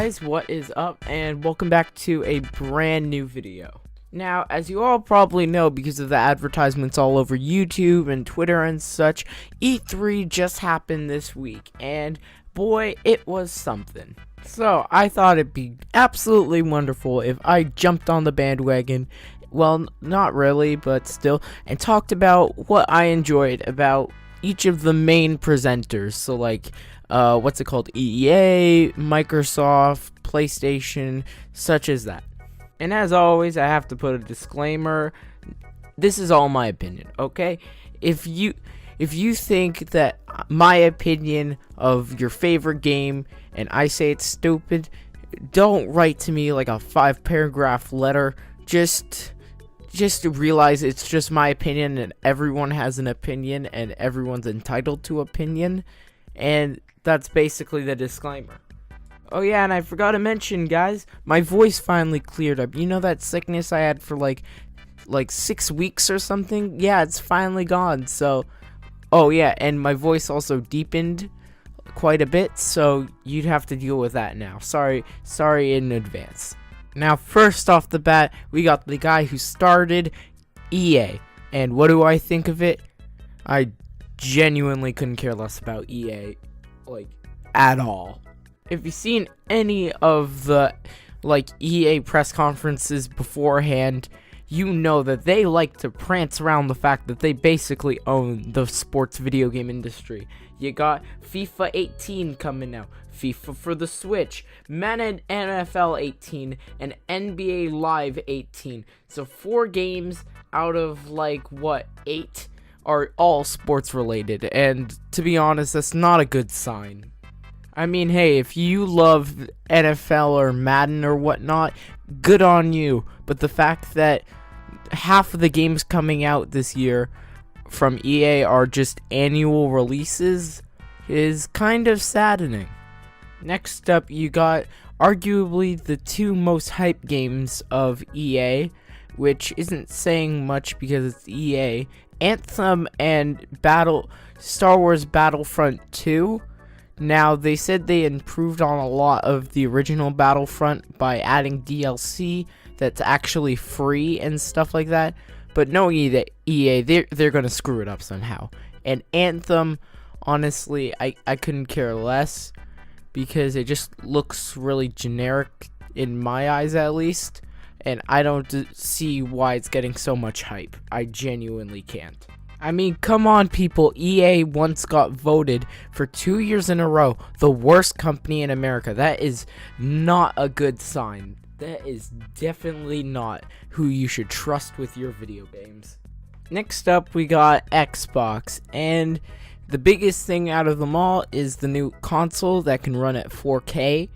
guys, what is up, and welcome back to a brand new video. Now, as you all probably know, because of the advertisements all over YouTube and Twitter and such, E3 just happened this week, and boy, it was something. So, I thought it'd be absolutely wonderful if I jumped on the bandwagon, well, not really, but still, and talked about what I enjoyed about each of the main presenters. So, like, what's it called? EA, Microsoft, PlayStation, such as that. And as always, I have to put a disclaimer. This is all my opinion, okay? If you think that my opinion of your favorite game and I say it's stupid, don't write to me like a 5-paragraph letter. Just realize it's just my opinion, and everyone has an opinion, and everyone's entitled to opinion. And that's basically the disclaimer. Oh yeah, and I forgot to mention, guys, my voice finally cleared up. You know that sickness I had for like 6 weeks or something? Yeah, it's finally gone. So, oh yeah, and my voice also deepened quite a bit, so you'd have to deal with that now. Sorry in advance. Now, first off the bat, we got the guy who started EA. And what do I think of it? I genuinely couldn't care less about EA, like, at all. If you've seen any of the, like, EA press conferences beforehand, you know that they like to prance around the fact that they basically own the sports video game industry. You got FIFA 18 coming out, FIFA for the Switch, Madden NFL 18, and NBA Live 18. So 4 games out of, like, 8 are all sports related, and to be honest, that's not a good sign. I mean, hey, if you love NFL or Madden or whatnot, good on you, but the fact that half of the games coming out this year from EA are just annual releases is kind of saddening. Next up, you got arguably the 2 most hyped games of EA, which isn't saying much because it's EA. Anthem and Star Wars Battlefront 2. Now, they said they improved on a lot of the original Battlefront by adding DLC that's actually free and stuff like that. But no, EA, they're gonna screw it up somehow. And Anthem, honestly, I couldn't care less, because it just looks really generic in my eyes, at least. And I don't see why it's getting so much hype. I genuinely can't. I mean, come on, people. EA once got voted for 2 years in a row the worst company in America. That is not a good sign. That is definitely not who you should trust with your video games. Next up, we got Xbox. And the biggest thing out of them all is the new console that can run at 4K.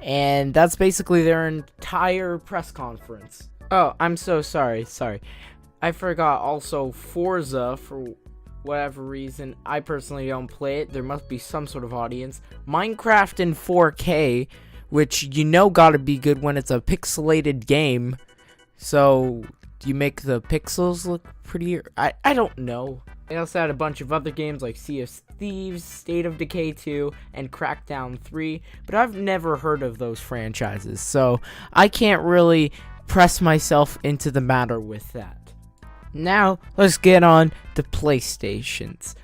And that's basically their entire press conference. Oh, I'm so sorry. I forgot also Forza, for whatever reason. I personally don't play it. There must be some sort of audience. Minecraft in 4K, which you know gotta be good when it's a pixelated game. So, do you make the pixels look prettier? I don't know. They also had a bunch of other games like Sea of Thieves, State of Decay 2, and Crackdown 3, but I've never heard of those franchises, so I can't really press myself into the matter with that. Now, let's get on to PlayStations.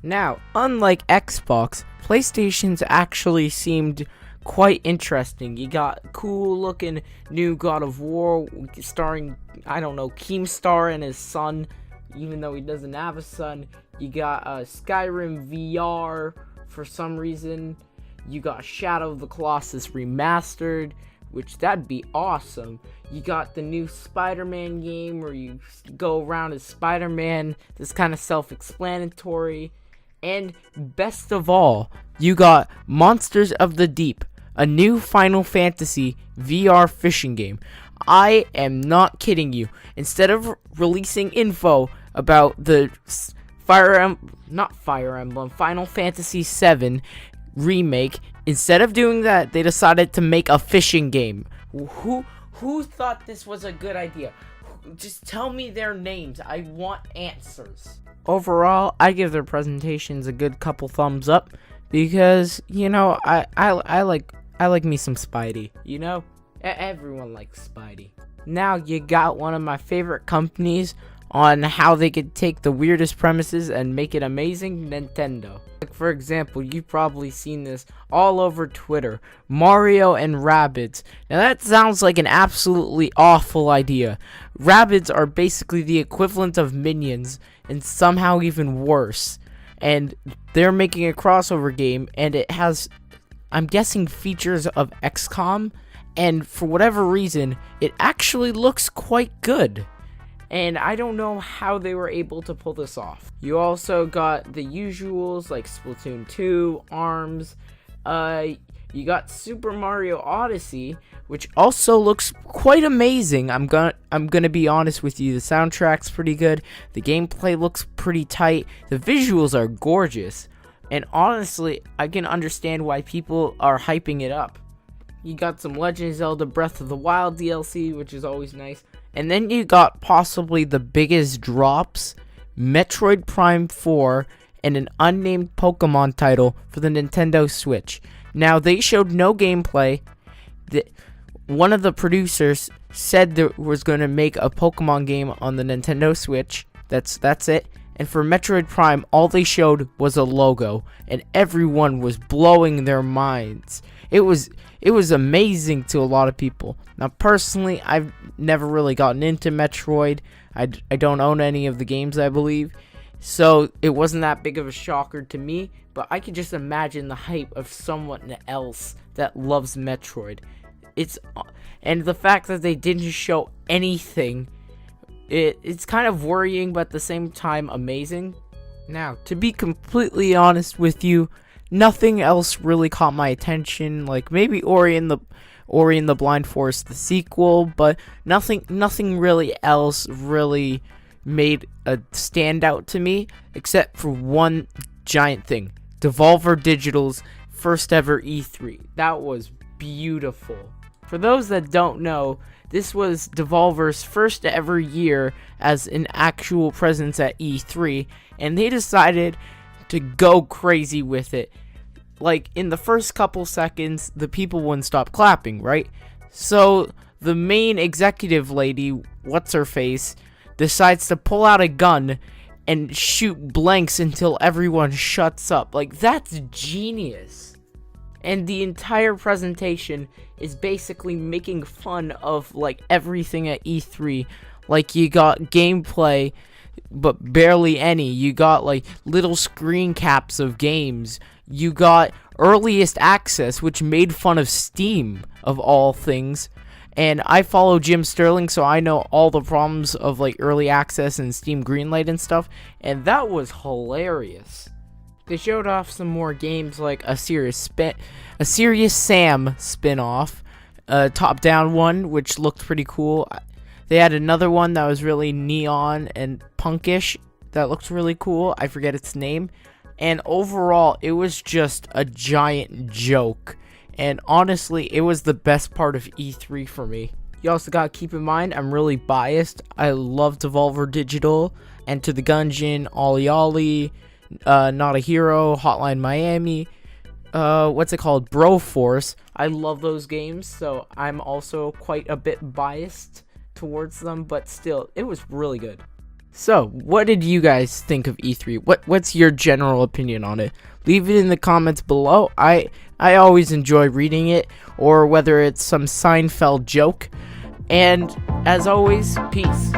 Now, unlike Xbox, PlayStations actually seemed quite interesting. You got cool looking new God of War starring, I don't know, Keemstar and his son, even though he doesn't have a son. You got Skyrim VR for some reason. You got Shadow of the Colossus Remastered, which that'd be awesome. You got the new Spider-Man game where you go around as Spider-Man. That's kind of self-explanatory. And best of all, you got Monsters of the Deep, a new Final Fantasy VR fishing game. I am not kidding you. Instead of releasing info about the Final Fantasy VII remake, instead of doing that, they decided to make a fishing game. Who thought this was a good idea? Just tell me their names. I want answers. Overall, I give their presentations a good couple thumbs up because, you know, I like I like me some Spidey, you know? Everyone likes Spidey. Now you got one of my favorite companies on how they could take the weirdest premises and make it amazing, Nintendo. Like, for example, you've probably seen this all over Twitter, Mario and Rabbids. Now that sounds like an absolutely awful idea. Rabbids are basically the equivalent of Minions, and somehow even worse. And they're making a crossover game, and it has, I'm guessing, features of XCOM, and for whatever reason, it actually looks quite good. And I don't know how they were able to pull this off. You also got the usuals like Splatoon 2, ARMS, you got Super Mario Odyssey, which also looks quite amazing. I'm gonna be honest with you, the soundtrack's pretty good, the gameplay looks pretty tight, the visuals are gorgeous, and honestly, I can understand why people are hyping it up. You got some Legend of Zelda Breath of the Wild DLC, which is always nice. And then you got possibly the biggest drops, Metroid Prime 4, and an unnamed Pokemon title for the Nintendo Switch. Now, they showed no gameplay. One of the producers said there was going to make a Pokemon game on the Nintendo Switch. That's it. And for Metroid Prime, all they showed was a logo, and everyone was blowing their minds. It was amazing to a lot of people. Now, personally, I've never really gotten into Metroid. I don't own any of the games, I believe. So, it wasn't that big of a shocker to me. But I could just imagine the hype of someone else that loves Metroid. And the fact that they didn't show anything, it's kind of worrying, but at the same time, amazing. Now, to be completely honest with you, nothing else really caught my attention, like maybe Ori and the Blind Forest, the sequel, but nothing really else really made a standout to me, except for one giant thing, Devolver Digital's first ever E3. That was beautiful. For those that don't know, this was Devolver's first ever year as an actual presence at E3, and they decided to go crazy with it. Like, in the first couple seconds, the people wouldn't stop clapping, right? So, the main executive lady, what's-her-face, decides to pull out a gun and shoot blanks until everyone shuts up. Like, that's genius. And the entire presentation is basically making fun of, like, everything at E3. Like, you got gameplay, but barely any. You got, like, little screen caps of games. You got earliest access, which made fun of Steam, of all things. And I follow Jim Sterling, so I know all the problems of, like, early access and Steam Greenlight and stuff. And that was hilarious. They showed off some more games, like a Serious Sam spin-off, a top-down one, which looked pretty cool. They had another one that was really neon and punkish that looked really cool. I forget its name. And overall, it was just a giant joke. And honestly, it was the best part of E3 for me. You also gotta keep in mind, I'm really biased. I love Devolver Digital, Enter the Gungeon, Ollie Ollie, Not a Hero, Hotline Miami, what's it called, Broforce. I love those games, so I'm also quite a bit biased towards them, but still, it was really good. So, what did you guys think of E3? What's your general opinion on it? Leave it in the comments below. I always enjoy reading it, or whether it's some Seinfeld joke. And as always, peace.